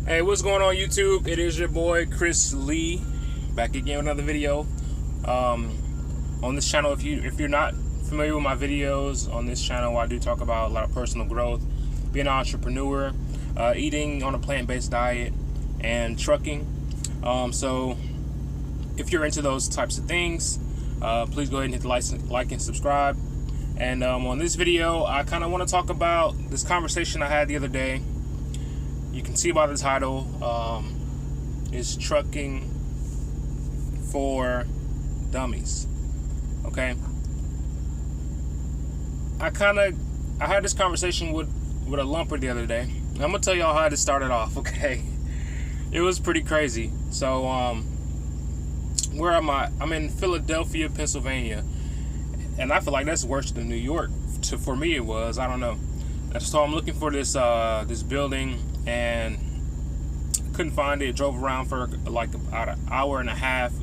Hey, what's going on YouTube? It is your boy Chris Lee, back again with another video. On this channel, if you're not familiar with my videos on this channel, I do talk about a lot of personal growth, being an entrepreneur, eating on a plant-based diet, and trucking. So if you're into those types of things, please go ahead and hit the like and subscribe. And on this video, I kind of want to talk about this conversation I had the other day. You can see by the title, is trucking for dummies. Okay. I had this conversation with a lumper the other day. I'm gonna tell y'all how it started off. Okay. It was pretty crazy. So where am I? I'm in Philadelphia, Pennsylvania, and I feel like that's worse than New York. For me, it was. I don't know. So I'm looking for this this building, and couldn't find it. Drove around for like about an hour and a half.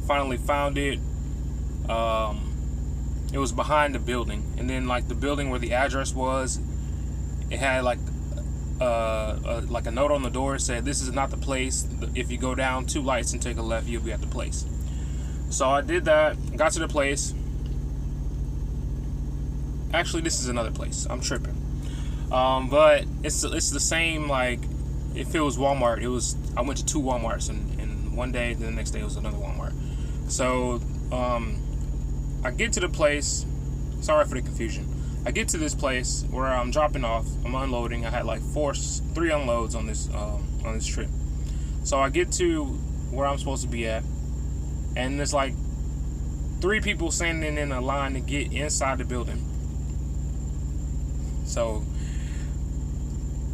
Finally found it. It was behind the building, and then like the building where the address was, it had like a note on the door. It said, "This is not the place. If you go down 2 lights and take a left, you'll be at the place." So I did that. Got to the place. Actually, this is another place. I'm tripping. But it's the same. Like if it was Walmart, I went to 2 Walmarts in one day. Then the next day it was another Walmart. So I get to the place. Sorry for the confusion. I get to this place where I'm dropping off. I'm unloading. I had like 3 unloads on this trip. So I get to where I'm supposed to be at, and there's like 3 people standing in a line to get inside the building. So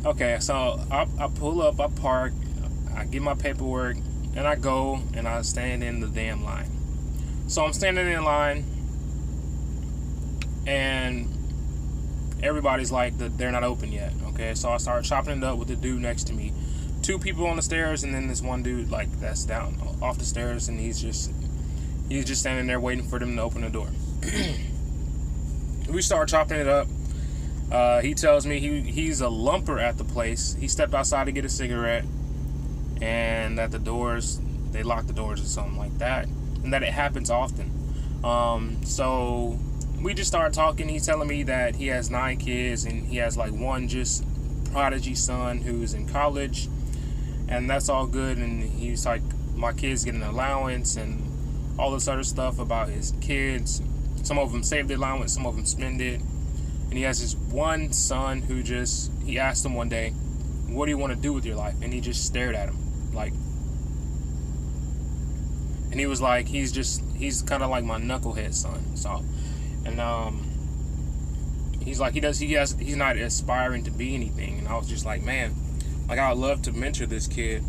okay, so I pull up, I park, I get my paperwork, and I go and I stand in the damn line. So I'm standing in line, and everybody's like they're not open yet. Okay, so I start chopping it up with the dude next to me. 2 people on the stairs, and then this one dude like that's down off the stairs, and he's just standing there waiting for them to open the door. We start chopping it up. He tells me he's a lumper at the place. He stepped outside to get a cigarette, and that they lock the doors or something like that, and that it happens often. So we just started talking. He's telling me that he has 9 kids, and he has like one just prodigy son who's in college, and that's all good. And he's like, my kids get an allowance and all this other stuff about his kids. Some of them save the allowance, some of them spend it. And he has this one son who he asked him one day, "What do you want to do with your life?" And he just stared at him, like, and he was like, he's kind of like my knucklehead son. So, and he's like, he's not aspiring to be anything. And I was just like, man, like I would love to mentor this kid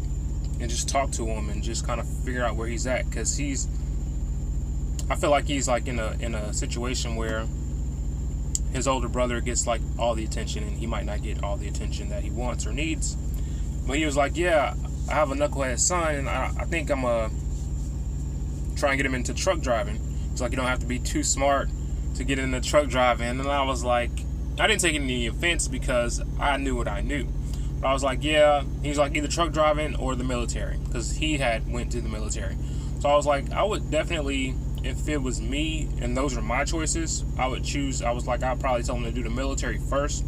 and just talk to him and just kind of figure out where he's at, because I feel like he's like in a situation where his older brother gets like all the attention, and he might not get all the attention that he wants or needs. But he was like, yeah, I have a knucklehead son, and I think I'm try and get him into truck driving. It's like, you don't have to be too smart to get into truck driving. And I was like, I didn't take any offense because I knew what I knew. But I was like, yeah. He's like, either truck driving or the military, because he had went to the military. So I was like, I would definitely, if it was me and those are my choices, I would choose. I was like, I'd probably tell him to do the military first,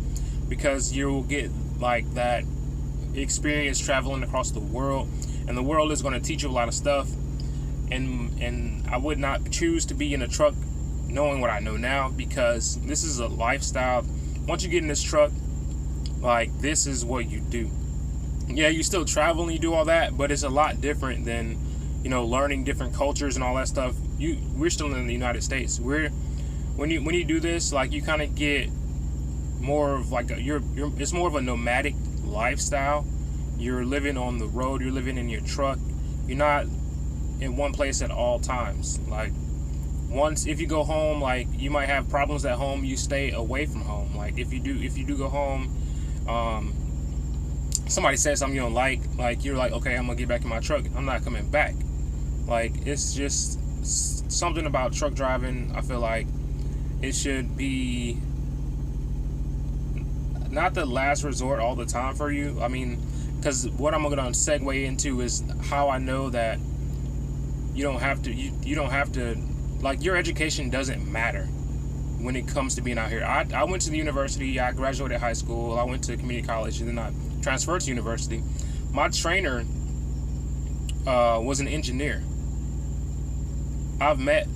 because you'll get like that experience traveling across the world, and the world is going to teach you a lot of stuff. And I would not choose to be in a truck knowing what I know now, because this is a lifestyle. Once you get in this truck, like, this is what you do. Yeah, you still travel and you do all that, but it's a lot different than, you know, learning different cultures and all that stuff. We're still in the United States. When you do this, like, you kind of get more of like it's more of a nomadic lifestyle. You're living on the road. You're living in your truck. You're not in one place at all times. Like, if you go home, like, you might have problems at home, you stay away from home. Like, if you do go home, somebody says something you don't like, you're like, okay, I'm gonna get back in my truck. I'm not coming back. Like, it's just something about truck driving. I feel like it should be not the last resort all the time for you. I mean, because what I'm gonna segue into is how I know that you don't have to like, your education doesn't matter when it comes to being out here. I went to the university, I graduated high school, I went to community college, and then I transferred to university. My trainer was an engineer. I've met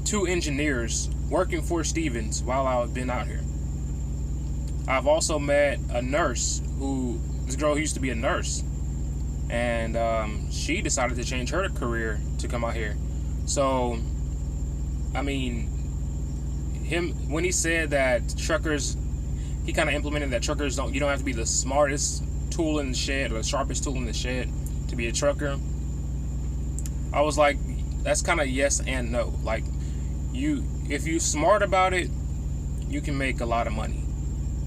2 engineers working for Stevens while I've been out here. I've also met a nurse this girl who used to be a nurse, and she decided to change her career to come out here. So, I mean, when he said that truckers, he kind of implemented that truckers you don't have to be the smartest tool in the shed or the sharpest tool in the shed to be a trucker. I was like, that's kind of yes and no. Like, if you're smart about it, you can make a lot of money.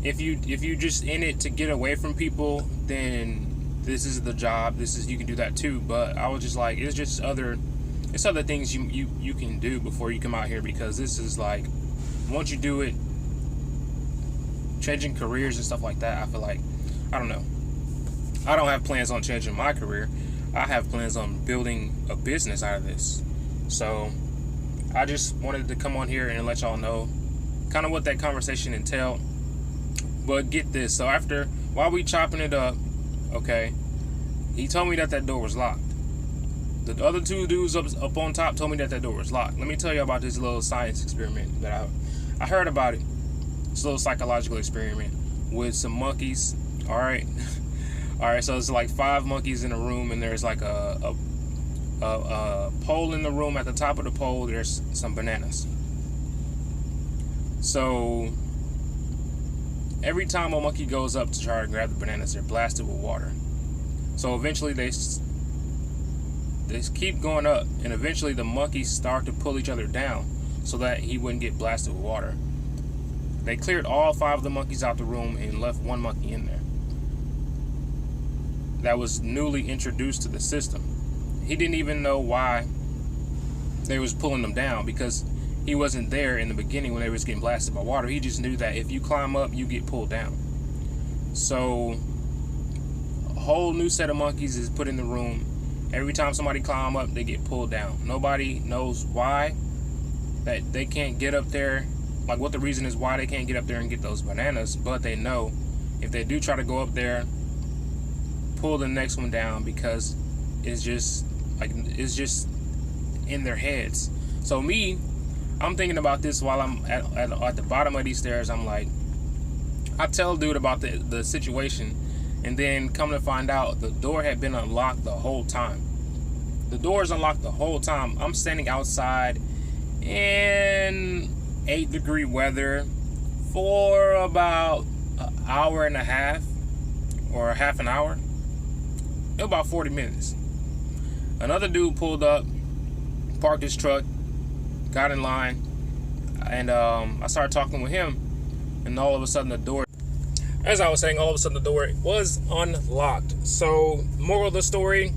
If you just in it to get away from people, then this is the job. You can do that too. But I was just like, it's other things you can do before you come out here, because this is like, once you do it, changing careers and stuff like that, I feel like, I don't know. I don't have plans on changing my career. I have plans on building a business out of this. So I just wanted to come on here and let y'all know kind of what that conversation entailed. But get this, so while we chopping it up, okay, he told me that door was locked. The other 2 dudes up on top told me that door was locked. Let me tell you about this little science experiment that I heard about it. This little psychological experiment with some monkeys. All right, so it's like 5 monkeys in a room, and there's like a pole in the room. At the top of the pole, there's some bananas. So every time a monkey goes up to try to grab the bananas, they're blasted with water. So eventually they keep going up, and eventually the monkeys start to pull each other down so that he wouldn't get blasted with water. They cleared all 5 of the monkeys out the room and left 1 monkey in there that was newly introduced to the system. He didn't even know why they was pulling them down, because he wasn't there in the beginning when they was getting blasted by water. He just knew that if you climb up, you get pulled down. So a whole new set of monkeys is put in the room. Every time somebody climb up, they get pulled down. Nobody knows why that they can't get up there, like what the reason is why they can't get up there and get those bananas, but they know if they do try to go up there, pull the next one down, because it's just in their heads. So I'm thinking about this while I'm at the bottom of these stairs. I'm like, I tell dude about the situation, and then come to find out the door had been unlocked the whole time. The door is unlocked the whole time. I'm standing outside in 8-degree weather for about an hour and a half or half an hour. It was about 40 minutes. Another dude pulled up, parked his truck, got in line, and I started talking with him, and all of a sudden the door, as I was saying, all of a sudden the door was unlocked. So, moral of the story,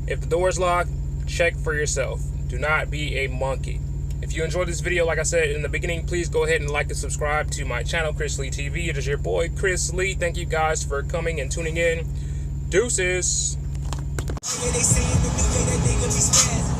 if the door is locked, check for yourself. Do not be a monkey. If you enjoyed this video, like I said in the beginning, please go ahead and like and subscribe to my channel, ChrisLeeTV. It is your boy, Chris Lee. Thank you guys for coming and tuning in. Deuces. Yeah, they say in the new day that nigga be spazzing.